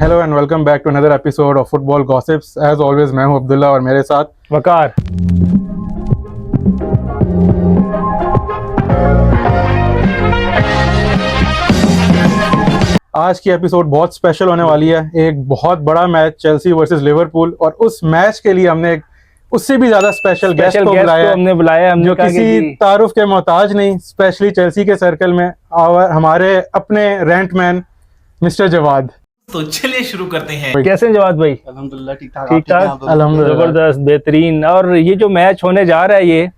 Hello and welcome back to another episode of football gossips. As always मैं हूं अब्दुल्ला और मेरे साथ वकार। आज की एपिसोड बहुत स्पेशल होने वाली है। एक बहुत बड़ा मैच चेल्सी वर्सेस लिवरपूल, और उस मैच के लिए हमने एक उससे भी ज्यादा स्पेशल गेस्ट को बुलाया है, जो किसी तारुफ के मोहताज नहीं, स्पेशली चेल्सी के सर्कल में और हमारे अपने रेंटमैन मिस्टर जवाद। तो चलिए शुरू करते हैं। कैसे हैं जवाद भाई? अल्हम्दुलिल्लाह ठीक ठाक। अल्हम्दुलिल्लाह जबरदस्त, बेहतरीन। और ये जो मैच होने जा रहा है ये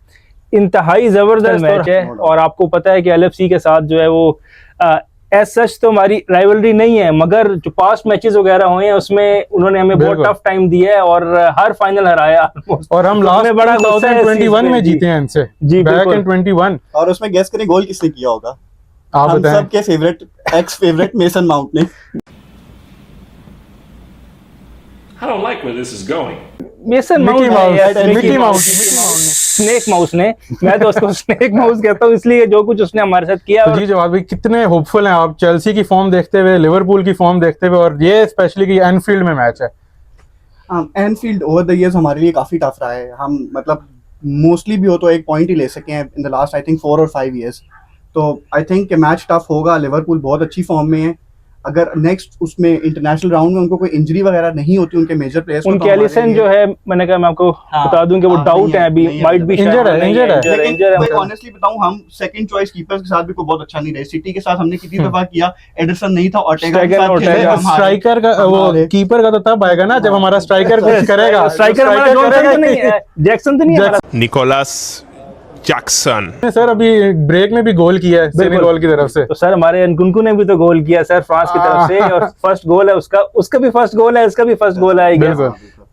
इंतहाई जबरदस्त मैच है। और आपको पता है कि एलएफसी के साथ जो है वो एज सच तो हमारी राइवलरी नहीं है, मगर जो पास्ट मैचेस वगैरह हुए हैं उसमें उन्होंने हमें बहुत टफ टाइम दिया है और हर फाइनल हराया। और हम लास्ट बड़ा 2021 में जीते हैं इनसे, जी बैक इन 21। और उसमें गेस करें गोल किसने किया होगा? आप हम बताएं। सबके favourite x favourite mason mount ने। I don't like where this is going. Mason Mickey mouse snake mouse ने, मैं तो उसको स्नेक माउस कहता हूँ इसलिए जो कुछ उसने हमारे साथ किया। तो जी जवाब भाई, कितने होपफुल हैं आप चेल्सी की फॉर्म देखते हुए, लिवरपूल की फॉर्म देखते हुए, और ये स्पेशली कि एनफील्ड में मैच है। एनफील्ड ओवर द इयर्स हमारे लिए काफी टफ रहा है। हम मतलब मोस्टली भी हो तो एक पॉइंट ही ले सके हैं in the last I think 4 और 5 इयर्स। तो आई थिंक मैच टफ होगा। लिवरपूल बहुत अच्छी फॉर्म में है। अगर नेक्स्ट उसमें इंटरनेशनल राउंड में उनको कोई इंजरी वगैरह नहीं होती उनके मेजर प्लेयर्स, उनके एलिसन जो है, मैंने कहा मैं आपको बता दूं कि वो डाउट है अभी, माइट बी इंजर्ड है। लेकिन ऑनेस्टली बताऊं, हम सेकंड चॉइस कीपर्स के साथ भी कोई बहुत अच्छा नहीं रहे। सिटी के साथ हमने कितनी दफा किया, एडरसन नहीं था, ऑर्टेगा के साथ खेले। स्ट्राइकर का वो कीपर का तो तब आएगा ना जब हमारा स्ट्राइकर कुछ करेगा। स्ट्राइकर हमारा जॉनसन तो नहीं है, जैक्सन तो नहीं है। निकोलस जैक्सन सर अभी ब्रेक में भी गोल किया है सेनेगल की तरफ से। तो सर हमारे अनकुनकू ने भी तो गोल किया सर फ्रांस की तरफ से, और फर्स्ट गोल है उसका भी फर्स्ट गोल है, इसका भी फर्स्ट गोल आएगा।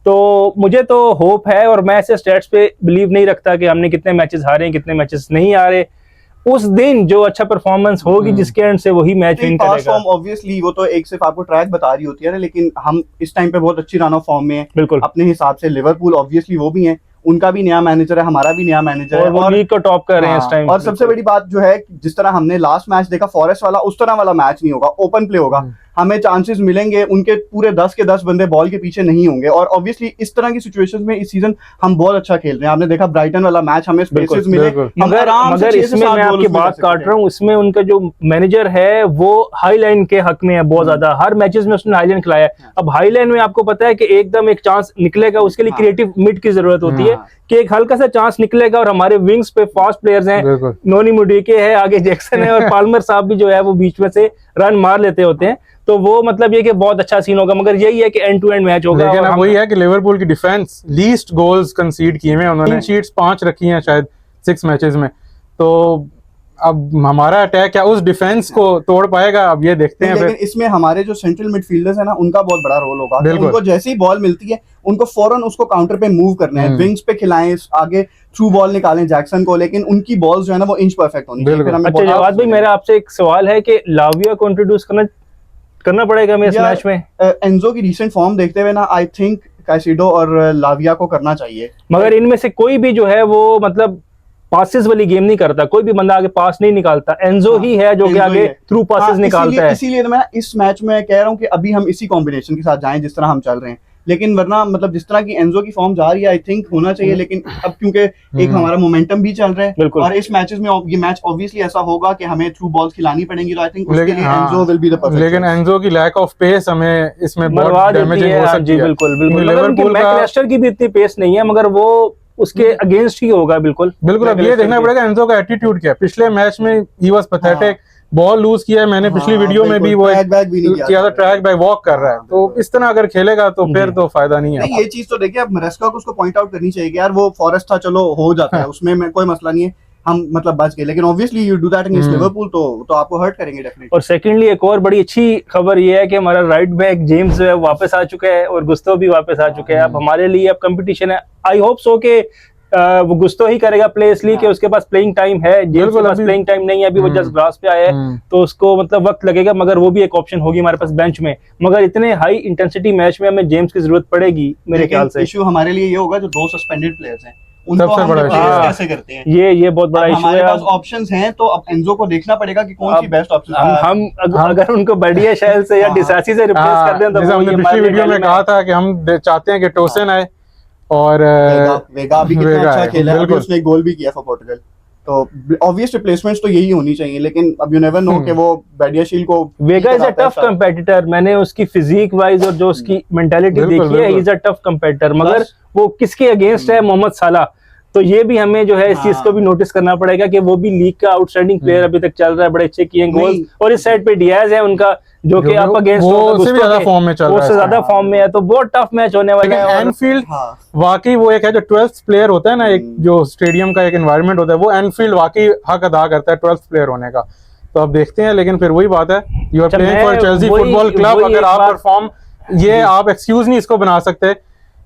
तो मुझे तो होप है, और मैं ऐसे स्टैट्स पे बिलीव नहीं रखता कि हमने कितने मैचेस हारे हैं कितने मैचेस नहीं हारे। उस दिन जो अच्छा परफॉर्मेंस होगी जिसके एंड से वही मैच विन करेगा। ऑब्वियसली वो तो एक सिर्फ आपको ट्रैक बता रही होती है ना, लेकिन हम इस टाइम पे बहुत अच्छी रन ऑफ फॉर्म में है बिल्कुल अपने हिसाब से। लिवरपूल ऑब्वियसली वो भी है, उनका भी नया मैनेजर है, हमारा भी नया मैनेजर है, और वो लीग को टॉप कर रहे हैं इस टाइम। और सबसे बड़ी बात जो है, जिस तरह हमने लास्ट मैच देखा फॉरेस्ट वाला, उस तरह वाला मैच नहीं होगा, ओपन प्ले होगा। हमें चांसेस मिलेंगे, उनके पूरे 10 के 10 बंदे बॉल के पीछे नहीं होंगे। और ऑब्वियसली इस तरह की सिचुएशंस में इस सीजन हम बहुत अच्छा खेल रहे हैं। आपने देखा ब्राइटन वाला मैच, हमें स्पेसेस मिले। मगर इसमें मैं आपकी बात काट रहा हूँ, इसमें उनका जो मैनेजर है वो हाई लाइन के हक में है बहुत ज्यादा। हर मैचेस में उसने हाई लाइन खिलाया। अब हाई लाइन में आपको पता है कि एकदम एक चांस निकलेगा, उसके लिए क्रिएटिव मिड की जरूरत होती है कि एक हल्का सा चांस निकलेगा। और हमारे विंग्स पे फास्ट प्लेयर्स हैं, नोनी मुडीके है, आगे जैक्सन है, और पाल्मर साहब भी जो है वो बीच में से रन मार लेते होते हैं। तो वो मतलब ये कि बहुत अच्छा सीन होगा। मगर यही है कि एंड टू एंड मैच होगा। लेकिन अब वही है कि लिवरपूल की डिफेंस लीस्ट गोल्स कंसीड किए हैं उन्होंने, शीट्स 5 रखी हैं शायद 6 मैचेस में। तो अब हमारा अटैक क्या उस डिफेंस को तोड़ पाएगा, अब ये देखते हैं। लेकिन इसमें हमारे जो सेंट्रल मिडफील्डर्स है ना, उनका बहुत बड़ा रोल होगा। तो उनको जैसे ही बॉल मिलती है उनको फौरन उसको काउंटर पे मूव करना है, विंग्स पे खिलाएं, आगे थ्रू बॉल निकालें जैक्सन को, लेकिन उनकी बॉल्स जो है ना वो इंच परफेक्ट होनी चाहिए। अच्छा जवाद भाई, मेरा आपसे एक सवाल है कि लाविया को इंट्रोड्यूस करना पड़ेगा हमें इस मैच में। एंजो की रीसेंट फॉर्म देखते हुए ना, आई थिंक कैसिडो और लाविया को करना चाहिए। मगर इनमें से कोई भी जो है वो मतलब पासेस वाली गेम नहीं करता, कोई भी बंदा आगे पास नहीं निकालता। एंजो ही है जो कि आगे थ्रू पासेस निकालता है। इसीलिए मैं इस मैच में कह रहा हूं कि अभी हम इसी कॉम्बिनेशन के साथ जाएं जिस तरह हम चल रहे हैं। लेकिन वरना मतलब जिस तरह की एंजो की फॉर्म जा रही है, आई थिंक होना चाहिए। लेकिन अब क्योंकि एक हमारा मोमेंटम भी चल रहा है, और इस मैचेस में ये मैच ऑब्वियसली ऐसा होगा कि हमें थ्रू बॉल्स खिलानी पड़ेंगी। तो आई थिंक उसके लिए Enzo will be the perfect. लेकिन एंजो की लैक ऑफ पेस हमें इसमें बहुत डैमेजिंग हो सकती है। बिल्कुल बिल्कुल। लिवरपूल मैकलेस्टर की भी इतनी पेस नहीं है, मगर वो उसके अगेंस्ट ही होगा। बिल्कुल बिल्कुल। अब ये देखना पड़ेगा एंजो का एटीट्यूड क्या है। पिछले मैच में ही वाज पैथेटिक, बॉल लूज किया है। मैंने पिछली वीडियो में भी वो किया था, ट्रैक बैक वॉक कर रहा है। तो इस तरह अगर खेलेगा तो फिर तो फायदा नहीं है। ये चीज तो देखिए, अब मरेस्का को उसको पॉइंट आउट करनी चाहिए यार, वो फॉरेस्ट था, चलो हो जाता है, उसमें कोई मसला नहीं है, हम मतलब बच गए। लेकिन obviously you do that against Liverpool तो आपको हर्ट करेंगे डेफिनेटली। और सेकंडली एक और बड़ी अच्छी खबर ये है कि हमारा राइट बैक जेम्स जो है वापस आ चुका है, और गुस्तो भी वापस आ चुके हैं। अब हमारे लिए अब कंपटीशन है। आई होप सो के वो गुस्तो ही करेगा प्ले, इसलिए कि उसके पास प्लेइंग टाइम है। जेम्स के पास प्लेइंग टाइम नहीं है, अभी वो जस्ट ग्रास पे आया है, तो उसको मतलब वक्त लगेगा। मगर वो भी एक ऑप्शन होगी हमारे पास बेंच में। मगर इतने हाई इंटेंसिटी मैच में हमें जेम्स की जरूरत पड़ेगी मेरे ख्याल से। इशू हमारे लिए ये होगा जो 2 सस्पेंडेड प्लेयर्स हैं, उनको सबसे हम बड़ा replace issue है। कैसे करते हैं। ये बहुत बड़ा अब इशू हमारे है। पास ऑप्शंस हैं, तो अब एंजो को देखना पड़ेगा कि कौन सी बेस्ट ऑप्शन अगर उनको बढ़िया शैल से या हाँ। डिसासी से रिप्लेस कर दें तो जैसे वो हमने ये पिछली हमारे वीडियो में dilemma कहा है। था कि हम चाहते हैं कि टोसन आए और वेगा भी कितना वेगा अच्छा है, खेला है, अभी बिल्कुल। उसने एक गोल भी किया फॉर पोर्टुगल। तो ऑब्वियस रिप्लेसमेंट्स तो यही होनी चाहिए, लेकिन अब यू नेवर नो कि वो बैडियाशील को वेगा इज अ टफ कंपेटिटर। मैंने उसकी फिजिक वाइज और जो उसकी मेंटालिटी बिल्कुल, देखी है, बिल्कुल। Is a tough competitor. मगर Plus- वो किसके अगेंस्ट है? मोहम्मद साला। तो ये भी हमें जो है इस चीज को भी नोटिस करना पड़ेगा कि वो भी लीग का आउटस्टैंडिंग प्लेयर अभी तक चल रहा है, बड़े अच्छे किए गोल। नहीं। और इस साइड पे डियाज है उनका, जो कि आप अगेंस्ट वो उससे भी ज्यादा फॉर्म में चल रहा है उससे ज्यादा फॉर्म में है। तो बहुत टफ मैच होने वाला लेकिन है। और एनफील्ड हाँ। वाकई वो एक है जो 12th प्लेयर होता है ना, एक जो स्टेडियम का एक एनवायरनमेंट होता है, वो एनफील्ड वाकई हक अदा करता है 12th प्लेयर होने का। तो अब देखते हैं, लेकिन फिर वही बात है, यू आर अच्छा, प्लेइंग फॉर मैं चेल्सी वही- फुटबॉल क्लब। वही अगर एक आप बात- परफॉर्म, ये आप एक्सक्यूज नहीं इसको बना सकते,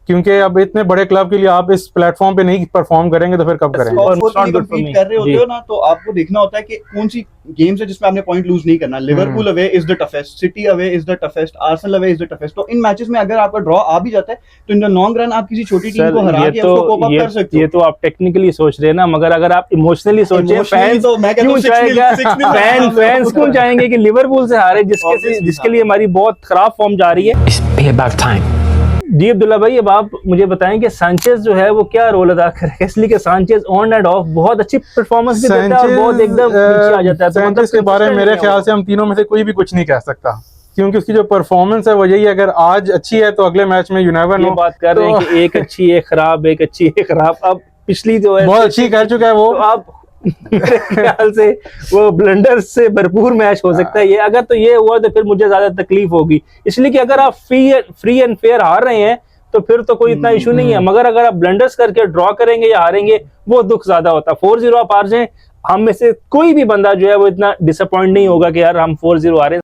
क्योंकि अब इतने बड़े क्लब के लिए आप इस प्लेटफॉर्म पे नहीं परफॉर्म करेंगे तो फिर कब करेंगे। और टॉप फोर के लिए not good for compete me। कर रहे होते जी। हो ना, तो आपको देखना होता है कि कौन सी गेम्स है जिसमें आपने पॉइंट लूज नहीं करना। Liverpool away is the toughest, city away is the toughest, Arsenal away is the toughest. तो इन मैचेस में अगर आपका ड्रॉ आ भी जाता है तो इन द लॉन्ग रन आप किसी छोटी टीम को हरा के उसको कोप अप कर सकते हो। ये तो आप टेक्निकली सोच रहे हैं ना, मगर अगर आप इमोशनली सोचें, Emotionally फैंस तो मैं कहता हूँ क्यों 6-0 चाहेगा? 6-0 फैंस क्यों चाहेंगे कि लिवरपूल से हारे, Obviously, जिसके लिए हमारी बहुत खराब फॉर्म जा रही है। It's payback time. जी अब्दुल्ला भाई, अब आप मुझे बताएं कि सांचेज जो है वो क्या रोल अदा करेगा, इसलिए कि सांचेज ऑन एंड ऑफ बहुत अच्छी परफॉर्मेंस भी देता है और बहुत एकदम नीचे आ जाता है। तो सैंचेज के बारे में मेरे ख्याल से हम तीनों में से कोई भी कुछ नहीं कह सकता, क्योंकि उसकी जो परफॉर्मेंस है वो यही है, अगर आज अच्छी है तो अगले मैच में यू नेवर ये नो। बात कर रहे हैं कि एक अच्छी एक खराब, एक अच्छी एक खराब। अब पिछली जो है बहुत अच्छी कर चुका है वो। तो आप मेरे ख्याल से वो ब्लंडर से भरपूर मैच हो सकता है ये। अगर तो ये हुआ तो फिर मुझे ज्यादा तकलीफ होगी, इसलिए कि अगर आप फ्री एंड फेयर हार रहे हैं तो फिर तो कोई इतना इशू नहीं है। मगर अगर आप ब्लंडर्स करके ड्रॉ करेंगे या हारेंगे, वो दुख ज्यादा होता है। 4-0 आप हार जाएं, हम में से कोई भी बंदा जो है वो इतना डिसअपॉइंट नहीं होगा कि यार हम 4-0 हारे,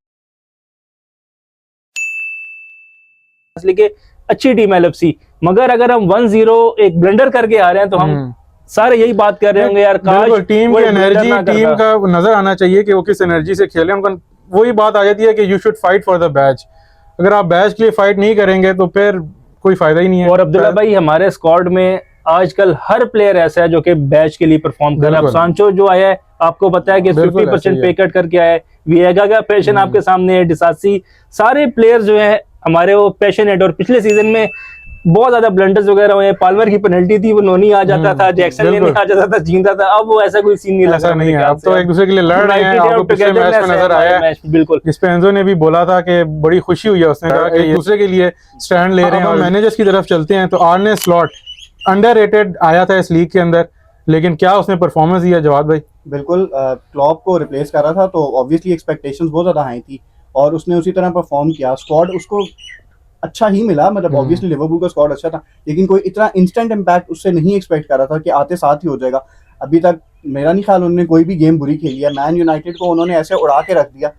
इसलिए कि अच्छी टीम है एलएफसी। मगर अगर हम 1-0 एक ब्लंडर करके आ रहे हैं तो हम सारे यही बात कर रहे होंगे, यार काश टीम वो की एक blunder एनर्जी, ना टीम करता। का नजर आना चाहिए कि वो किस एनर्जी से खेले। उनका वही बात आ जाती है कि you should fight for the batch. अगर आप बैच के लिए फाइट नहीं करेंगे तो फिर कोई फायदा ही नहीं है। और अब्दुल्ला भाई, हमारे स्क्वाड में आजकल हर प्लेयर ऐसा है जो कि बैच के लिए परफॉर्म कर रहा है। अब बिल्कुल। सांचो जो आया है, आपको पता है कि बिल्कुल 50% ऐसे ही पे कट करके आया है। विएगा का पैशन आपके सामने है, डिसासी, सारे प्लेयर जो है हमारे वो पैशनेट। और पिछले सीजन में बहुत ज्यादा ब्लंडर्स वगैरह हुए। पाल्मर की पेनल्टी थी, वो नोनी आ जाता था, जैक्सन नहीं बिल्कुल। आ जाता था, जीता था। अब वो ऐसा कोई सीन नहीं लग ऐसा रहा नहीं है, मेरे अब तो ख्याल एक दूसरे के लिए लड़ रहे हैं। United आपको और पिछले मैच togetherness में है नजर हमारे आया मैच में, बिल्कुल। जिस पे एंजो ने भी बोला था कि बड़ी खुशी हुई है उसने कहा कि एक दूसरे के लिए स्टैंड ले रहे हैं। और मैनेजर्स की तरफ चलते हैं तो आर्ने स्लॉट अंडररेटेड आया था इस लीग के अंदर, लेकिन क्या उसने परफॉर्मेंस दिया जवाद भाई? बिल्कुल, क्लॉप को रिप्लेस कर रहा था तो ऑब्वियसली एक्सपेक्टेशंस बहुत ज़्यादा हाई थी और उसने उसी तरह परफॉर्म किया। स्क्वाड उसको अच्छा ही मिला, मतलब ऑब्वियसली लिवरपूल का स्क्वाड अच्छा था, लेकिन कोई इतना इंस्टेंट इम्पैक्ट उससे नहीं एक्सपेक्ट कर रहा था कि आते साथ ही हो जाएगा। अभी तक मेरा नहीं ख्याल उन्होंने कोई भी गेम बुरी खेली है। मैन यूनाइटेड को उन्होंने ऐसे उड़ा के रख दिया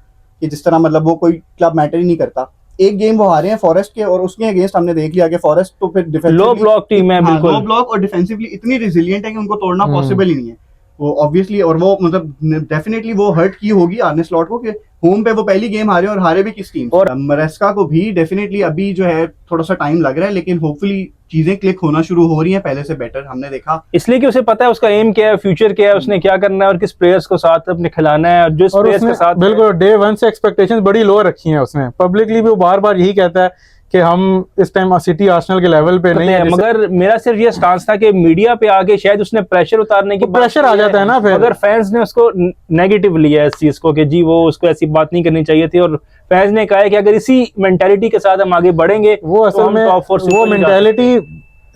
कि जिस तरह मतलब वो कोई क्लब मैटर ही नहीं करता। एक गेम वो हारे हैं फॉरेस्ट के, और उसके अगेंस्ट हमने देख लिया कि फॉरेस्ट तो फिर डिफेंसिवली लो ब्लॉक टीम है, बिल्कुल लो ब्लॉक और डिफेंसिवली इतनी रिजिलियंट है कि उनको तोड़ना पॉसिबल ही नहीं है वो ऑब्वियसली। और वो मतलब डेफिनेटली वो हर्ट की होगी आर्ने स्लॉट को कि होम पे वो पहली गेम हारे और हारे भी किस टीम। और मरेस्का को भी डेफिनेटली अभी जो है थोड़ा सा टाइम लग रहा है, लेकिन होपफुली चीजें क्लिक होना शुरू हो रही हैं पहले से बेटर, हमने देखा। इसलिए कि उसे पता है उसका एम क्या है, फ्यूचर क्या है, उसने क्या करना है और किस प्लेयर्स को साथ अपने खिलाना है। और जिस और प्लेयर्स के उसने साथ बिल्कुल डे वन से एक्सपेक्टेशंस बड़ी लो रखी हैं उसने। पब्लिकली भी वो बार बार यही कहता है कि हम इस टाइम सिटी आर्सेनल के लेवल पे नहीं है। मगर मेरा सिर्फ ये स्टांस था कि मीडिया पे आके शायद उसने प्रेशर उतारने की प्रेशर आ जाता है ना फिर। मगर फैंस ने उसको नेगेटिव लिया इस चीज को कि जी वो उसको ऐसी बात नहीं करनी चाहिए थी। और फैंस ने कहा है कि अगर इसी मेंटालिटी के साथ हम आगे बढ़ेंगे वो असल में वो मेंटालिटी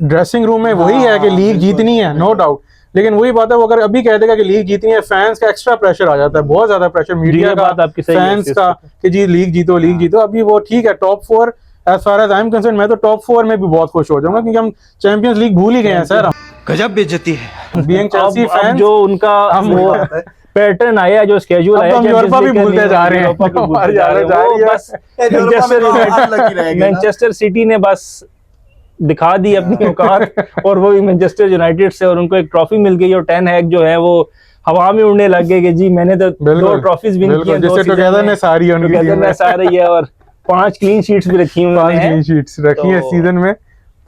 ड्रेसिंग रूम में वही है कि लीग जीतनी है, नो डाउट। लेकिन वही बात है, वो अगर अभी कह देगा कि लीग जीतनी है, फैंस का एक्स्ट्रा प्रेशर आ जाता है, बहुत ज्यादा प्रेशर मीडिया का, फैंस का कि जी लीग जीतो लीग जीतो। अभी वो ठीक है top 4, as far as I am concern मैं तो टॉप 4 में भी बहुत खुश हो जाऊंगा, क्योंकि हम चैंपियंस लीग भूल ही गए हैं सर। गजब बेइज्जती है। बीइंग चेल्सी अब फैन जो उनका वो पैटर्न आया, जो स्केड्यूल आया, हम यूरोपा भी भूलते जा रहे हैं। बस मैनचेस्टर सिटी ने बस दिखा दी अपनी औकात और वो भी मैनचेस्टर यूनाइटेड से, और उनको एक ट्रॉफी मिल गई। और टेन हैग जो है वो हवा में उड़ने लग गए कि जी मैंने तो 2 ट्रॉफीज विन की हैं, जैसे टुगेदरनेस आ रही है उनकी टीम में, टुगेदरनेस आ रही है और 5 क्लीन शीट्स भी रखी हुई 5 क्लीन शीट्स रखी है सीजन में।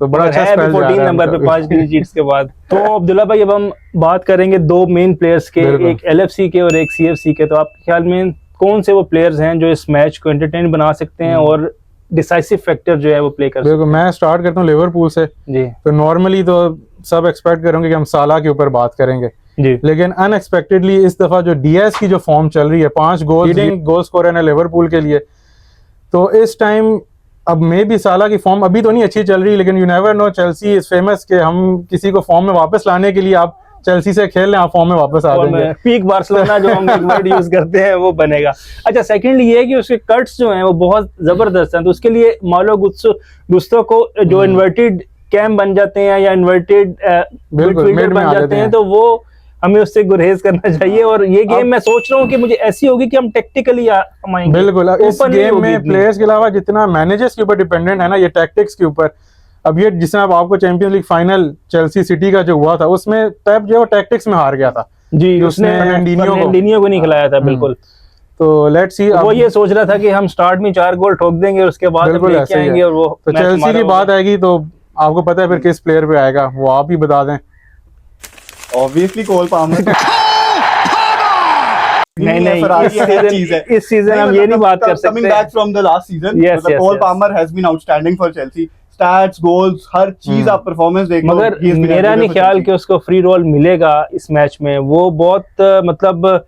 तो बड़ा अच्छा है स्पेल जा 14 रहा है नंबर पे उनका। 5 क्लीन शीट्स के बाद। तो अब्दुल्ला भाई अब हम बात करेंगे दो मेन प्लेयर्स के, बिल्कुल। एक LFC के और एक CFC के। तो आपके ख्याल में कौन से वो प्लेयर्स हैं जो इस मैच को एंटरटेन बना सकते हैं और डिसाइसिव फैक्टर जो है वो प्ले कर सकते बिल्कुल, मैं स्टार्ट करता हूँ लिवरपूल से। हैं? जी तो नॉर्मली तो सब एक्सपेक्ट करेंगे कि हम साला के ऊपर बात करेंगे, जी लेकिन अनएक्सपेक्टेडली इस दफा जो डीएस की जो फॉर्म चल रही है, 5 गोल लीडिंग गोल स्कोरर है लिवरपूल के लिए। तो इस टाइम अब मे भी साला की फॉर्म अभी तो नहीं अच्छी चल रही, लेकिन you never know, Chelsea is famous कि हम किसी को फॉर्म में वापस लाने के लिए आप चेल्सी से खेल लें, आप फॉर्म में वापस आ जाएंगे। पीक बार्सिलोना जो हम एक वर्ड यूज करते हैं वो बनेगा। अच्छा, सेकंडली ये है कि उसके कट्स जो हैं वो बहुत जबरदस्त हैं, तो उसके लिए मालो गुस्तो को जो इन्वर्टेड कैम बन जाते हैं या इन्वर्टेड मिडफील्डर mid में बन आ जाते जाते हैं, हैं। तो वो हमें उससे गुरेज करना चाहिए। और ये गेम मैं सोच रहा हूँ कि मुझे ऐसी होगी कि हम टेक्टिकली आएंगे। बिल्कुल, अब इस Open नहीं गेम होगी में इतनी। प्लेयर्स के अलावा जितना मैनेजर्स के ऊपर डिपेंडेंट है ना, ये टैक्टिक्स के ऊपर। अब ये जिस तरह अब आपको champions league final Chelsea city का जो हुआ था, उसमें पेप जो है टैक्टिक्स में हार गया था। जी, उसने फर्नांडिनियो को नहीं खिलाया था। बिल्कुल, तो लेट्स सी, वो ये सोच रहा था कि हम स्टार्ट में 4 गोल ठोक देंगे और उसके बाद हम बिल्कुल लेके ऐसे ही आएंगे है। और वो तो मैच चेल्सी हमारा की होगा। बात आएगी तो आपको पता है फिर किस प्लेयर पे आएगा, वो आप ही बता दें। Obviously Cole Palmer. नहीं, इस सीजन हम ये नहीं बात कर सकते। Coming back from the last season, Yes, मतलब yes, Cole yes. Palmer has been outstanding for Chelsea. Stats, goals, हर चीज आप परफॉर्मेंस देख लो, मगर he has been मेरा everywhere नहीं for ख्याल Chelsea. कि उसको फ्री रोल मिलेगा इस मैच में। वो बहुत मतलब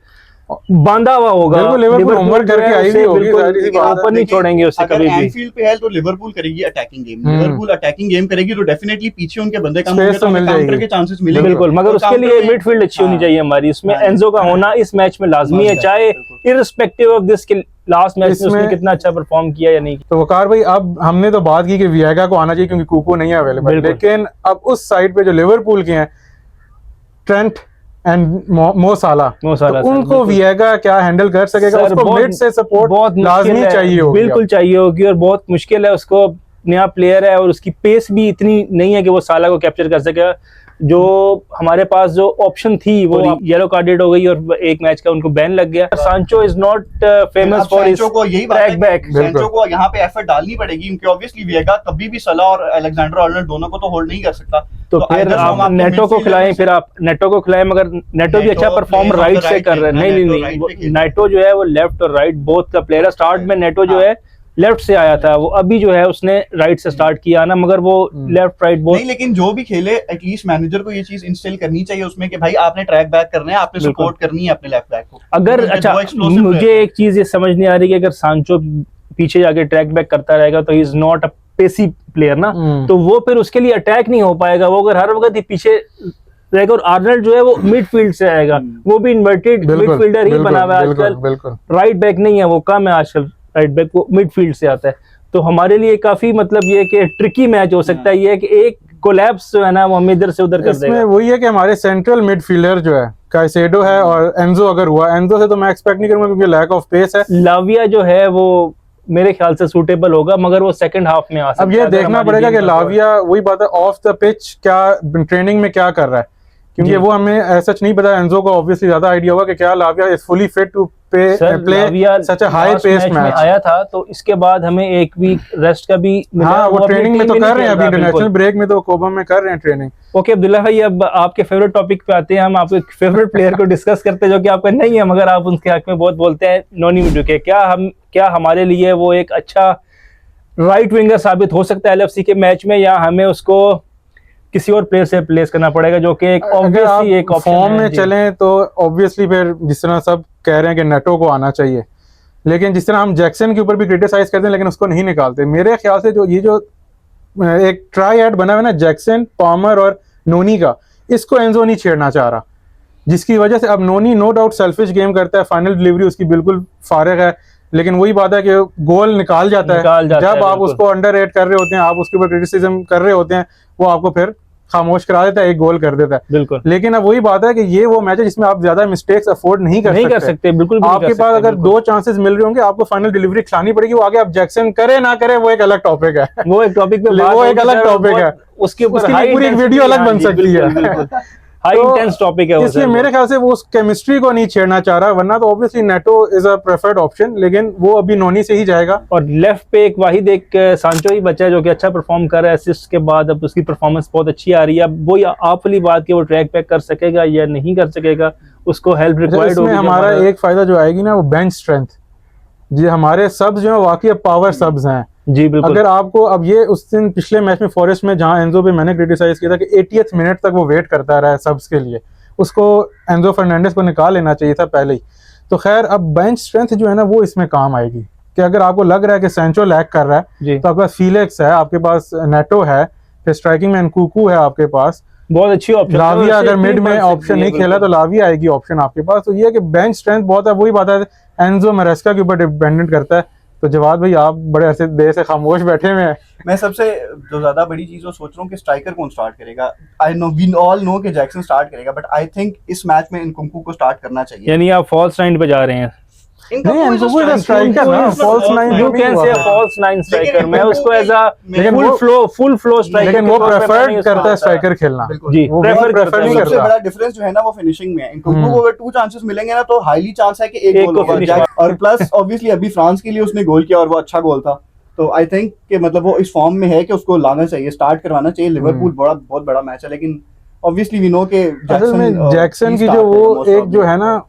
बांधा हुआ होगा। बिल्कुल, लिवरपूल होमवर्क जो है करके आई उसे हुई होगी, बिल्कुल सारी सी ओपन नहीं देखिए, छोड़ेंगे उसे अगर कभी भी। एनफील्ड पे है तो लिवरपूल करेगी attacking game. Liverpool attacking game करेगी तो डेफिनेटली पीछे उनके बंदे कम Space होंगे तो तो मिल काउंटर जाएगी। के चांसेस मिलेंगे। बिल्कुल, मगर और उसके counter लिए में- मिडफील्ड अच्छी होनी हाँ, चाहिए हमारी। इसमें हाँ, एंजो का हाँ। होना इस मैच में लाजमी है, मस्त है, चाहे बिल्कुल। इररिस्पेक्टिव ऑफ दिस कि लास्ट मैच में उसने इसमें- कितना अच्छा परफॉर्म किया या नहीं किया। तो वकार भाई, अब हमने तो बात की कि विएगा को आना चाहिए क्योंकि कुको नहीं है अवेलेबल, बिल्कुल। लेकिन अब उस साइड पे जो लिवरपूल के हैं, ट्रेंट एंड मो साला, मो साला, तो सर, उनको बिल्कुल। विएगा क्या हैंडल कर सकेगा? सर, उसको बहुत- मिड से सपोर्ट बहुत मुश्किल लाजमी है, चाहिए होगी। बिल्कुल चाहिए होगी और बहुत मुश्किल है। उसको नया प्लेयर है और उसकी पेस भी इतनी नहीं है कि वो साला को कैप्चर कर सके। जो हमारे पास जो ऑप्शन थी वो येलो कार्डेड हो गई और एक मैच का उनको बैन लग गया। सांचो is not famous for his Sancho को यही बात है ट्रैक बैक। कि सैंचो को यहाँ पे एफर्ट डालनी पड़ेगी क्योंकि ऑब्वियसली विएगा कभी भी सलाह और अलेक्जेंडर आर्नल्ड दोनों को तो होल्ड नहीं कर सकता। तो फिर either from आप आपके नेटो को midfielder खिलाएं, में फिर आप नेटो को खिलाएं, मगर नेटो भी अच्छा NATO perform plays on right the से right कर रहे हैं। wing, नहीं नेटो नहीं right नहीं, पे खेलता है। नेटो जो है वो लेफ्ट और राइट बोथ का प्लेयर है। स्टार्ट में नेटो जो हाँ। है लेफ्ट से आया था, वो अभी जो है उसने राइट से स्टार्ट किया ना, मगर वो लेफ्ट राइट बोथ। नहीं, लेकिन जो भी खेले एटलीस्ट मैनेजर को ये चीज इंस्टिल करनी चाहिए उसमें कि भाई आपने ट्रैक बैक करना है, आपने बिल्कुल। सपोर्ट करनी है अपने लेफ्ट बैक को। अगर क्योंकि अच्छा, वो explosive मुझे player है। एक चीज ये समझ नहीं आ रही कि अगर सांचो पीछे जाके ट्रैक बैक करता रहेगा तो he is not a pacey player ना, तो वो फिर उसके लिए अटैक नहीं हो पाएगा। वो अगर हर वक्त ही पीछे रहेगा और आर्नल्ड जो है वो मिडफील्ड से आएगा, वो भी इन्वर्टेड मिडफील्डर ही बना हुआ है आजकल। बिल्कुल राइट बैक नहीं है, वो कम है आजकल राइट बैक, वो मिडफील्ड से आता है। तो हमारे लिए काफी मतलब ये कि ट्रिकी मैच हो सकता है ये कि एक कोलैप्स जो है ना वो हम इधर से उधर कर इसमें देगा। वही है कि हमारे सेंट्रल मिडफील्डर जो है काइसेडो है और एंजो अगर हुआ, एंजो से तो मैं एक्सपेक्ट नहीं करूंगा क्योंकि लैक ऑफ पेस है। लाविया जो है वो मेरे ख्याल से सूटेबल होगा, मगर वो सेकंड हाफ में आ सकता है। अब ये अगर देखना हमारी पड़ेगा टीम कि का लाविया वही बात है ऑफ द पिच क्या ट्रेनिंग में क्या कर रहा है, क्योंकि जी। वो हमें सच नहीं पता। एंजो को ऑब्वियसली ज्यादा आइडिया होगा कि क्या Lavia is fully fit to Lavia play such a high last pace match में मैच। आया था, तो इसके बाद हमें एक वीक रेस्ट का भी मिला। हाँ, वो अपनी ट्रेनिंग में टीम तो नहीं कर रहे हैं, खेल अभी रहा, इंटरनेशनल बिल्कुल। ब्रेक में तो कोबा में कर रहे हैं ट्रेनिंग। ओके अब्दुल्ला भाई, अब आपके फेवरेट टॉपिक पे आते हैं। हम आपके फेवरेट प्लेयर को डिस्कस करते हैं जो कि आपका नहीं है, मगर आप उनके हक में बहुत बोलते हैं, नोनी मिडुके। क्या हमारे लिए वो एक अच्छा राइट विंगर साबित हो सकता है LFC के मैच में, या हमें उसको किसी और प्लेयर से रिप्लेस करना पड़ेगा जो कि एक अगर ऑब्वियसली एक आप ऑप्शन फॉर्म में जी। चलें तो ऑब्वियसली फिर जिस तरह सब कह रहे हैं कि नेटो को आना चाहिए, लेकिन जिस तरह हम जैक्सन के ऊपर भी क्रिटिसाइज करते हैं लेकिन उसको नहीं निकालते। मेरे ख्याल से जो एक ट्राई बना हुआ है ना जैक्सन, पामर और नोनी का, इसको एंजो नहीं छेड़ना चाह रहा, जिसकी वजह से अब नोनी नो डाउट सेल्फिश गेम करता है, फाइनल डिलीवरी उसकी बिल्कुल फारिग है, लेकिन वही बात है कि गोल निकाल जाता है। जब आप उसको अंडररेट कर रहे होते हैं, आप उसके ऊपर क्रिटिसिज्म कर रहे होते हैं, वो आपको फिर खामोश करा देता है, एक गोल कर देता है। बिल्कुल लेकिन अब वही बात है कि ये वो मैच है जिसमें आप ज्यादा मिस्टेक्स अफोर्ड नहीं कर सकते। बिल्कुल भी नहीं आपके कर पास सकते, अगर बिल्कुल। 2 चांसेस मिल रहे होंगे, आपको फाइनल डिलीवरी खिलानी पड़ेगी। वो आगे आप जैक्सन करे ना करे वो एक अलग टॉपिक है। वो एक टॉपिक पे बात वो एक होगी अलग सर, टॉपिक है, उसके ऊपर उसके लिए high पूरी एक intensity, वीडियो अलग हाँ बन जी, सकती है। बिल्कुल, बिल्कुल। हाई इंटेंस टॉपिक है वो इसलिए सर। मेरे ख्याल से वो उस केमिस्ट्री को नहीं छेड़ना चाह रहा, वरना तो obviously NATO is a preferred option, लेकिन वो अभी नोनी से ही जाएगा। और लेफ्ट पे एक वाहिद एक सांचो ही बचा है जो कि अच्छा परफॉर्म कर रहा है असिस्ट के बाद, अब उसकी परफॉर्मेंस बहुत अच्छी आ रही है। अब वो आप वाली बात कि वो ट्रैक पैक कर सकेगा या नहीं कर सकेगा, उसको हेल्प रिक्वायर्ड होगी। हमारा एक फायदा जो आएगी ना वो बेंच स्ट्रेंथ, जी हमारे सब्स जो है वाकई पावर सब्स हैं जी बिल्कुल। अगर आपको अब ये उस दिन पिछले मैच में फॉरेस्ट में जहां एंजो पे मैंने क्रिटिसाइज किया था कि 80th मिनट तक वो वेट करता रहा है सब्स के लिए, उसको एंजो फर्नांडिस को निकाल लेना चाहिए था पहले ही। तो खैर अब बेंच स्ट्रेंथ जो है ना वो इसमें काम आएगी कि अगर आपको लग रहा है कि सैंचो लैग कर रहा है तो आपके पास फीलिक्स है, आपके पास नेटो है, फिर स्ट्राइकिंग में नकुकू है आपके पास, बहुत अच्छी ऑप्शन। लाविया अगर मिड में ऑप्शन नहीं खेला तो लाविया आएगी ऑप्शन आपके पास। तो ये है कि बेंच स्ट्रेंथ बहुत है, वही बात है एंजो मरेस्का के ऊपर डिपेंडेंट करता है। तो जवाद भाई आप बड़े ऐसे देर से खामोश बैठे हुए हैं। मैं सबसे जो ज्यादा बड़ी चीज वो सोच रहा हूँ कि स्ट्राइकर कौन स्टार्ट करेगा। I know we all know कि जैक्सन स्टार्ट करेगा, बट आई थिंक इस मैच में इनकुंकू को स्टार्ट करना चाहिए। यानी आप फॉल्स नाइन पे जा रहे हैं। नहीं इनकुंकू इज अ स्ट्राइकर ना, false nine you can say false nine striker. मैं उसको as a full flow striker, लेकिन वो प्रेफर करता है स्ट्राइकर खेलना जी, प्रेफर नहीं सबसे करता। बड़ा डिफरेंस जो है ना वो फिनिशिंग में है। इनकुंकू को अगर 2 चांसेस मिलेंगे ना तो हाईली चांस है कि एक गोल होगा। और प्लस ऑब्वियसली अभी फ्रांस के लिए उसने गोल किया और वो अच्छा गोल था। तो आई थिंक कि मतलब वो इस फॉर्म में है कि उसको लाना चाहिए, स्टार्ट करवाना चाहिए। लिवरपूल बहुत बड़ा मैच है, लेकिन ऑब्वियसली वी नो कि जैक्सन की जो वो एक जो है ना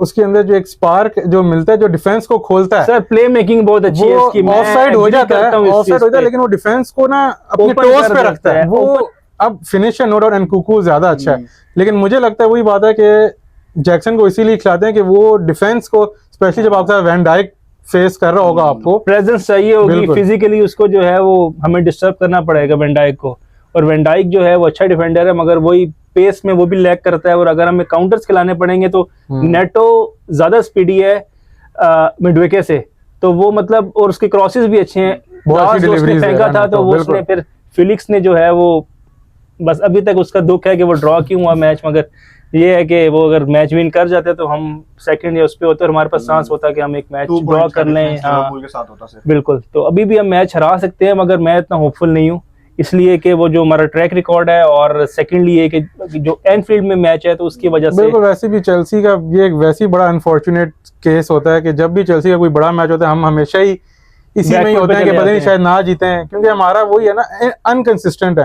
उसके अंदर जो एक स्पार्क जो मिलता है, जो डिफेंस को खोलता है सर, प्ले मेकिंग बहुत अच्छी है इसकी। ऑफसाइड हो जाता है, ऑफसाइड हो जाता है, लेकिन वो डिफेंस को ना अपने टोस पे रखता है वो। अब फिनिशर नो डाउट एनकुकू ज्यादा अच्छा है, लेकिन मुझे लगता है वही बात है कि जैक्सन को इसीलिए खिलाते हैं कि वो डिफेंस को, स्पेशली जब आपका वैन डाइक फेस कर रहा होगा, आपको प्रेजेंस चाहिए होगी फिजिकली, उसको जो है वो हमें डिस्टर्ब करना पड़ेगा वैन डाइक को। और वैन डाइक जो है वो अच्छा डिफेंडर है, मगर वही पेस में वो भी लैग करता है। और अगर हमें काउंटर्स खिलाने पड़ेंगे तो नेटो ज्यादा स्पीडी है मिडवेके से, तो वो मतलब, और उसके क्रॉसेस भी अच्छे हैं। बहुत सी डिलीवरीज फेंका था तो वो उसने फिर फिलिक्स ने जो है वो, बस अभी तक उसका दुख है कि वो ड्रॉ क्यों हुआ मैच। मगर ये है कि वो अगर मैच विन कर जाते तो हम सेकंड या उस पे होते और हमारे पास चांस होता कि हम एक मैच ड्रॉ कर लें। हाँ बिल्कुल, तो अभी भी हम मैच हरा सकते हैं, मगर मैं इतना होपफुल नहीं हूँ, इसलिए कि वो जो हमारा ट्रैक रिकॉर्ड है, और सेकंडली ये कि जो एनफील्ड में मैच है तो उसकी वजह से। बिल्कुल, वैसे भी चेल्सी का ये एक वैसे ही बड़ा अनफॉर्चुनेट केस होता है कि जब भी चेल्सी का कोई बड़ा मैच होता है हम हमेशा ही इसी में ही होते हैं कि पता नहीं शायद ना जीते हैं, क्योंकि हमारा वही है ना, इनकंसिस्टेंट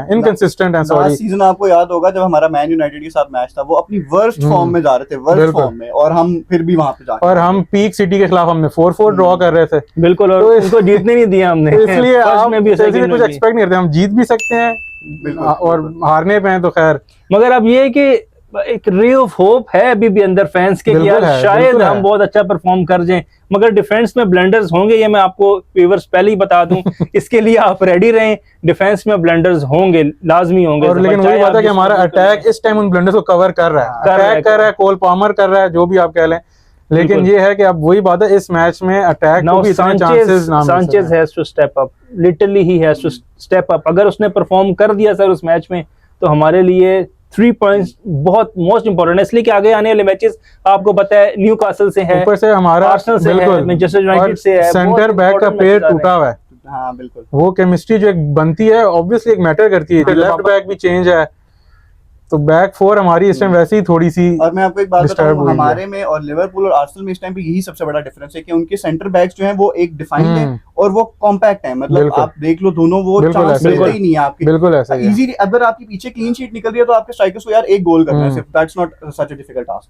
है। सॉरी, सीजन आपको याद होगा जब हमारा मैन यूनाइटेड के साथ मैच था, वो अपनी वर्स्ट फॉर्म में जा रहे थे, वर्स्ट फॉर्म में, और हम फिर भी वहां पे जाके, और हम पीक सिटी के खिलाफ हमने 4-4 ड्रॉ कर रहे थे। बिल्कुल, और उनको जीतने नहीं दिया हमने। इसलिए आप चेल्सी कुछ एक्सपेक्ट नहीं करते, हम जीत भी सकते हैं और हारने पे हैं तो खैर। मगर अब ये है कि एक रे ऑफ होप है अभी भी अंदर फैंस के, यार शायद हम बहुत अच्छा परफॉर्म कर जाएं, मगर डिफेंस में ब्लंडर्स होंगे, ये मैं आपको व्यूअर्स पहले ही बता दूं। इसके लिए आप रेडी रहें, डिफेंस में ब्लंडर्स होंगे, लाजमी होंगे। और लेकिन वही बात है कि हमारा अटैक इस टाइम उन ब्लंडर्स को कवर कर रहा है, अटैक कर रहा है, कोल पामर कर रहा है, जो भी आप कह लें। लेकिन ये है कि अब वही बात है, इस मैच में अटैक को भी इतने चांसेस ना मिल सके। Sanchez has to step up, literally he has to step up. अगर उसने परफॉर्म कर दिया सर उस मैच में, तो हमारे लिए 3 पॉइंट्स बहुत मोस्ट इंपोर्टेंट है, इसलिए कि आगे आने वाले मैचेस आपको पता है न्यूकासल से है, ऊपर से हमारा आर्सेनल से है, मैनचेस्टर यूनाइटेड से है, सेंटर बैक का पैर टूटा हुआ है। हाँ बिल्कुल, वो केमिस्ट्री जो एक बनती है ऑब्वियसली एक मैटर करती है। लेफ्ट बैक भी चेंज है, तो बैक 4 हमारी इस टाइम वैसे ही थोड़ी सी। और मैं आपको एक बात बताऊं, हमारे में और लिवरपूल और आर्सेनल में इस टाइम पे यही सबसे बड़ा डिफरेंस है कि उनके सेंटर बैक्स जो हैं वो एक डिफाइंड है और वो कॉम्पैक्ट है। मतलब आप देख लो, दोनों वो चांस देते ही नहीं है आपके। बिल्कुल ऐसा ही है। इजीली अगर आपके पीछे क्लीन शीट निकल रही है तो आपके स्ट्राइकर्स को यार एक गोल करना है सिर्फ, that's not such a difficult task.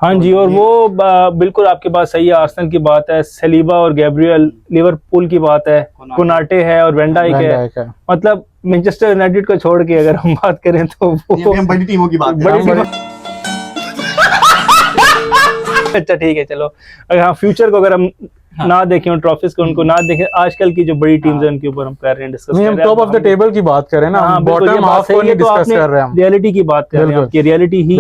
हाँ जी, और वो बिल्कुल आपके बात सही है। आर्सेनल की बात है, सलीबा और गैब्रियल, लिवरपूल की बात है, कोनाटे है और वैन डाइक है। मतलब मैनचेस्टर यूनाइटेड को छोड़ के अगर हम बात करें तो वो हम बड़ी टीमों की बात करें। अच्छा ठीक है, चलो अगर हाँ फ्यूचर को अगर हम ना देखें, ट्रॉफीज को उनको ना देखें, आजकल की जो बड़ी टीम्स हैं उनके ऊपर हम कर रहे हैं डिस्कस। हम टॉप ऑफ द टेबल की बात करें ना, बॉटम हाफ को नहीं डिस्कस कर रहे हैं, रियलिटी की बात कर रहे हैं, आपकी रियलिटी ही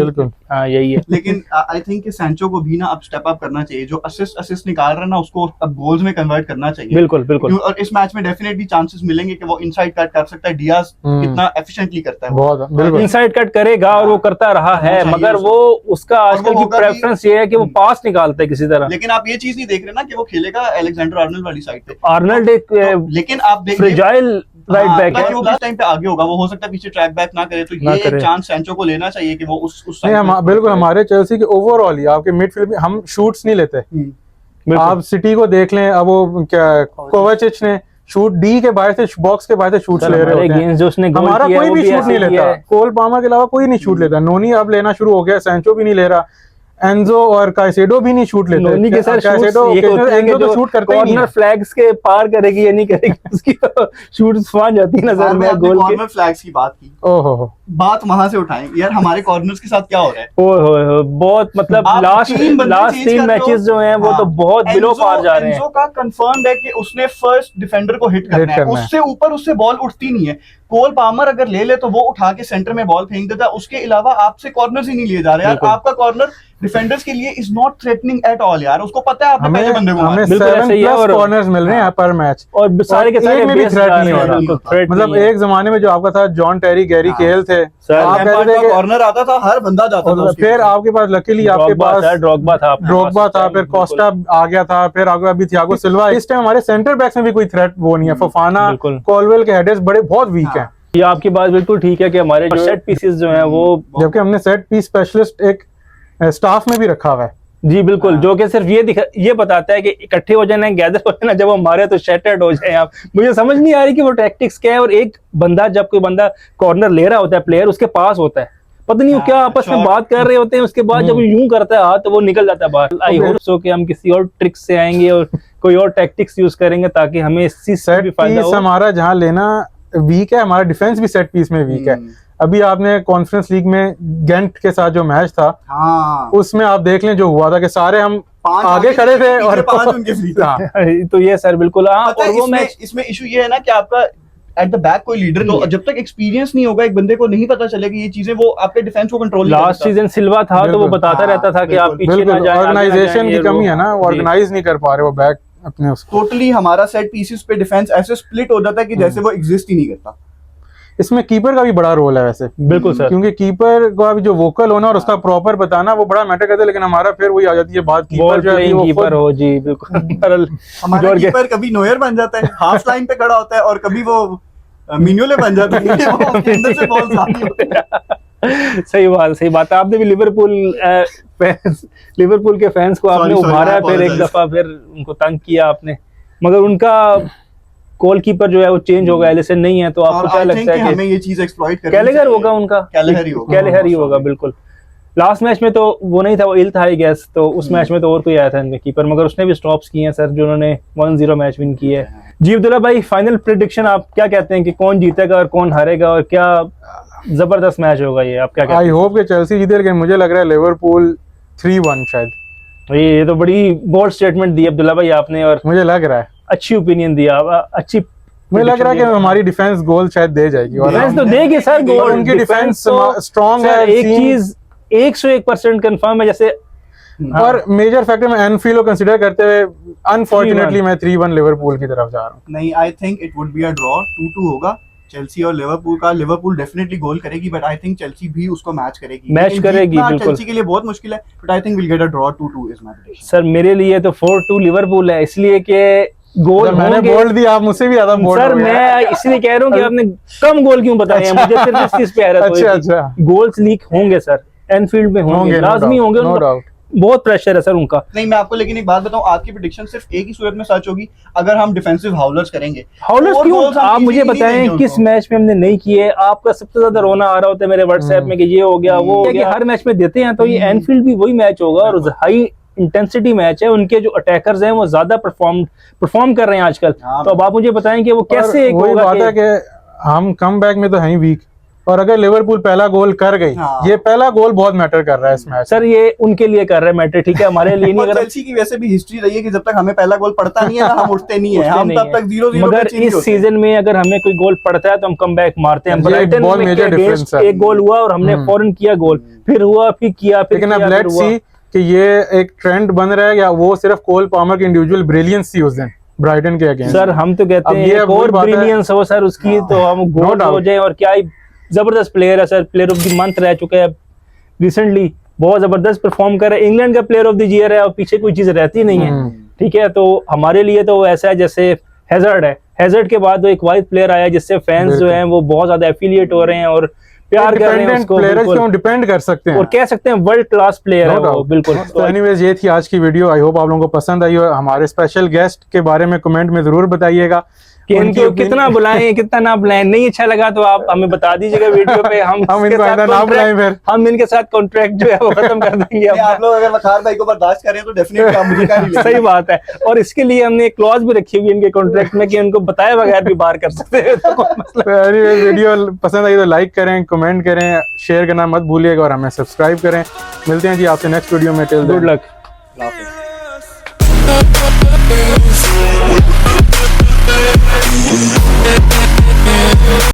हाँ यही है। लेकिन आई थिंक कि सैंचो को भी ना अब स्टेप अप करना चाहिए, जो असिस्ट निकाल रहा है ना उसको अब गोल्स में कन्वर्ट करना चाहिए। बिल्कुल बिल्कुल। और इस मैच में डेफिनेटली चांसेस मिलेंगे कि वो इनसाइड कट कर सकता है, डियाज कितना एफिशिएंटली करता है, बहुत बिल्कुल इनसाइड कट करेगा और वो करता रहा है, मगर वो उसका आजकल की प्रेफरेंस ये है कि वो पास निकालता है किसी तरह। लेकिन आप ये चीज नहीं देख रहे ना कि वो खेलेगा अलेक्जेंडर आर्नल्ड वाली साइड पे। आर्नल्ड एक लेकिन आप देखिए फ्रेजाइल राइट बैक है, वो टाइम पे आगे होगा, वो हो सकता है पीछे ट्रैक बैक ना करे, तो ये एक चांस सैंचो को लेना चाहिए कि वो उस बिल्कुल। हमारे चेल्सी के ओवरऑल ही आपके मिडफील्ड में हम शूट्स नहीं लेते। आप सिटी को देख लें, अब वो क्या कोवाचिच ने शूट डी के बाहर से, बॉक्स के बाहर से शूट ले रहे होते हैं, जो उसने गोल हमारा किया कोई भी शूट नहीं लेता। है। कोल पामा के अलावा कोई नहीं शूट लेता। नोनी अब लेना शुरू हो गया, सैंचो भी नहीं ले रहा, एंजो और काइसेडो भी नहीं शूट लेते। नोनी के सर काइसेडो एंजो तो शूट करते ही नहीं। कॉर्नर फ्लैग्स के पार करेगी या नहीं करेगी उसकी तो शूट्स फान जाती है नजर में गोल के। कॉर्नर फ्लैग्स की बात की, ओहो बात वहां से उठाएं यार, हमारे कॉर्नर्स के साथ क्या हो रहा है। ओहो बहुत मतलब लास्ट 3 मैचेस जो हैं वो तो बहुत बिलो पार जा रहे हैं। एंजो का कंफर्म्ड है कि उसने फर्स्ट डिफेंडर को हिट करना है, उससे ऊपर उससे बॉल उठती नहीं है। कोल पामर अगर ले ले तो वो उठा के सेंटर में बॉल फेंक देता है, उसके अलावा आपसे कॉर्नर्स ही नहीं लिए जा रहे यार। आपका कॉर्नर डिफेंडर्स के लिए is not threatening at all यार, उसको पता है आपने पहले बंदे को हमें 7+ कॉर्नर्स मिल रहे हैं पर मैच, और सारे के सारे में भी थ्रेट नहीं हो रहा। मतलब एक जमाने में जो आपका था जॉन टेरी, गैरी केल थे, आप कॉर्नर आता था हर बंदा जाता था, फिर आपके पास लकीली आपके पास ड्रॉगबा था, फिर कोस्टा आ गया था, फिर आगे अभी थियागो सिल्वा। इस टाइम हमारे सेंटर बैक्स में भी कोई थ्रेट वो नहीं है। फफाना, कॉलवेल के हेडर्स बड़े बहुत वीक हैं। ये आपकी बात बिल्कुल ठीक है कि हमारे जो सेट पीसेस जो हैं वो, जबकि हमने सेट पीस स्पेशलिस्ट एक स्टाफ में भी रखा हुआ है। जी बिल्कुल, जो कि सिर्फ ये बताता है कि इकट्ठे हो जाना, गैदर हो जाना, जब वो मारे तो शैटर्ड हो जाए आप। मुझे समझ नहीं आ रही कि वो टैक्टिक्स क्या है। और एक बंदा, जब कोई बंदा कॉर्नर ले रहा होता है, प्लेयर उसके पास होता है, पता नहीं वो क्या आपस में बात कर रहे होते हैं, उसके बाद जब यूं करता है हाथ तो वो निकल जाता है बाहर। आई होप सो कि हम किसी और ट्रिक से आएंगे और कोई और टैक्टिक्स यूज करेंगे ताकि हमें इस चीज से भी फायदा हो। हमारा जहां लेना वीक है, हमारा डिफेंस भी सेट पीस में वीक है। अभी आपने कॉन्फ्रेंस लीग में गेंट के साथ जो मैच था, उसमें आप देख लें जो हुआ था कि सारे हम आगे खड़े थे और 5 उनके फ्री थे। तो ये सर बिल्कुल। और वो मैच इसमें इशू ये है ना कि आपका एट द बैक कोई लीडर नहीं है। जब तक एक्सपीरियंस नहीं होगा, एक बंदे को नहीं पता चलेगा ये चीजें, वो आपके डिफेंस को कंट्रोल नहीं लास्ट सीजन सिल्वा था तो वो बताता रहता था कि आप पीछे ना जाएं। ऑर्गेनाइजेशन की कमी है ना, ऑर्गेनाइज नहीं कर पा रहे वो बैक अपने उसको। टोटली हमारा सेट पीसेस पे डिफेंस ऐसे स्प्लिट हो जाता है कि जैसे वो एग्जिस्ट ही नहीं करता। इसमें कीपर का भी बड़ा रोल है वैसे। बिल्कुल सर, क्योंकि कीपर को अभी जो वोकल होना और उसका प्रॉपर बताना वो बड़ा मैटर करता है। लेकिन हमारा फिर वही आ जाती है बात, कीपर जो है वो कीपर हो जी बिल्कुल। हमारा कीपर कभी नोयर बन जाता है, हाफ लाइन पे खड़ा होता है, और कभी वो मिन्योले बन जाता है, वो उसके अंदर से बॉल जाती है। सही बात है। आपने भी लिवरपूल के फैंस को आपने उभारा, फिर एक दफा फिर उनको तंग किया आपने, मगर उनका गोलकीपर जो है वो चेंज हो गया, एलिसन नहीं है। तो आपको क्या लगता है कि हमें ये चीज एक्सप्लॉइट करनी कैलेगर होगा, उनका कैलेहर ही होगा बिल्कुल। लास्ट मैच में तो वो नहीं था, वो इल था आई गेस, तो उस मैच में तो और कोई आया था इनके कीपर, मगर उसने भी स्टॉप्स किए हैं सर, जो उन्होंने 1-0 मैच विन किया है। जी अब्दुल्ला भाई, फाइनल प्रेडिक्शन आप क्या कहते हैं कि कौन जीतेगा और कौन हारेगा, और क्या जबरदस्त मैच होगा ये, आप क्या कहते हैं? आई होप कि चेल्सी जीते, लेकिन मुझे लग रहा है लिवरपूल 3-1 शायद। ये तो बड़ी बोल्ड स्टेटमेंट दी अब्दुल्ला भाई आपने, और मुझे लग रहा है अच्छी ओपिनियन दिया, अच्छी। मुझे लग रहा है कि हमारी डिफेंस गोल शायद दे जाएगी, और डिफेंस तो देगी सर गोल, उनकी डिफेंस स्ट्रांग है। एक चीज 101% कंफर्म है, जैसे और मेजर फैक्टर में एनफील्ड को कंसीडर करते हुए अनफॉर्चुनेटली मैं 3-1 लिवरपूल की तरफ जा रहा हूं। नहीं, I think it would be a draw, 2-2 होगा चेल्सी और लिवरपूल का। लिवरपूल डेफिनेटली गोल करेगी, बट आई थिंक चेल्सी भी उसको मैच करेगी बिल्कुल। चेल्सी के लिए बहुत मुश्किल है, but I think will get a draw 2-2 is my prediction. Sir मेरे लिए तो 4-2 लिवरपूल है, इसलिए कि गोल मैंने बोल्ड दिया, आप मुझसे भी ज्यादा बोल्ड सर। मैं इसलिए कह रहा हूँ कि आपने कम गोल क्यों बताए हैं, मुझे सिर्फ इस चीज पे हैरत अच्छा गोल्स लीक होंगे सर, एनफील्ड में होंगे, लाजमी होंगे, नो डाउट। बहुत प्रेशर है सर उनका। नहीं, मैं आपको लेकिन एक बात बताऊं, आपकी प्रेडिक्शन सिर्फ एक ही सूरत में सच होगी, अगर हम डिफेंसिव हाउलर्स करेंगे। हाउलर्स क्यों? आप मुझे बताएं किस मैच में हमने नहीं किए। आपका सबसे ज्यादा रोना आ रहा होता है मेरे व्हाट्सएप में कि ये हो गया वो हो गया। हर मैच में देते हैं, तो ये एनफील्ड भी वही मैच होगा, और हाई इंटेंसिटी मैच है। उनके जो अटैकर्स हैं वो ज्यादा परफॉर्म कर रहे हैं आजकल। तो अब आप मुझे बताएं कि वो कैसे वही बात है कि हम कम बैक में तो हैं ही वीक, और अगर लिवरपूल पहला गोल कर गई, हाँ। ये पहला गोल बहुत मैटर कर रहा है इस मैच। सर ये उनके लिए कर रहे हैं मैटर, ठीक है, हमारे लिए नहीं। और अगर चेल्सी की वैसे भी हिस्ट्री रही है कि जब तक हमें पहला गोल पड़ता नहीं है ना, हम उठते नहीं है, उठते हम नहीं तब है। तक 0-0 मगर पे चेंज इस होते हैं। सीजन में अगर हमें कोई गोल पड़ता है तो हम कम बैक मारते हैं। ये ब्राइटन बहुत में major के difference against है। एक गोल हुआ और हमने फौरन किया गोल, फिर हुआ, फिर किया, फिर लेकिन अब किया, फिर लेट्स हुआ। सी कि ये एक ट्रेंड बन रहा है या वो सिर्फ कोल पामर की इंडिविजुअल ब्रिलियंस थी उस दिन ब्राइटन के अगेंस्ट। सर हम तो कहते अब हैं ये एक अब और वही बात है। ब्रिलियंस हो सर उसकी, तो हम गोल doubt। हो जाए। और क्या ही जबरदस्त प्लेयर है sir, player of the month रह चुका है रिसेंटली, बहुत जबरदस्त परफॉर्म कर रहा है, इंग्लैंड का प्लेयर ऑफ द ईयर है और पीछे कोई चीज रहती नहीं है, ठीक है। तो हमारे लिए तो ऐसा है जैसे हैजर्ड है, हैजर्ड के बाद एक वाइड प्लेयर आया जिससे फैंस जो हैं वो बहुत ज्यादा एफिलिएट हो रहे हैं और प्यार कर रहे हैं उसको, प्लेयर बिल्कुल। को डिपेंड कर सकते हैं और कह सकते हैं वर्ल्ड क्लास प्लेयर है वो, बिल्कुल। तो एनीवेज ये थी आज की वीडियो, आई होप आप लोगों को पसंद आई हो। हमारे स्पेशल गेस्ट के बारे में कमेंट में जरूर बताइएगा कि उनकी इनको opinion- कितना बुलाएं कितना ना बुलाएं, नहीं अच्छा लगा तो आप हमें बता दीजिएगा वीडियो पे, हम हम इसके इनको साथ आइंदा ना contract- बुलाएं फिर। हम इनके साथ कॉन्ट्रैक्ट जो है वो खत्म कर देंगे नहीं, अपना। आप लोग अगर वकार भाई को बर्दाश्त करें तो डेफिनेटली आप मुझे क्या नहीं सही बात है, और इसके लिए हमने एक क्लॉज भी रखी हुई है इनके कॉन्ट्रैक्ट में कि उनको बताए बगैर भी बाहर कर सकते हैं, तो कोई मसला तो एनीवेज वीडियो पसंद आई तो लाइक करें, कमेंट करें, शेयर करना मत भूलिएगा और हमें सब्सक्राइब करें। मिलते हैं जी आपसे नेक्स्ट वीडियो में। Till good luck. है।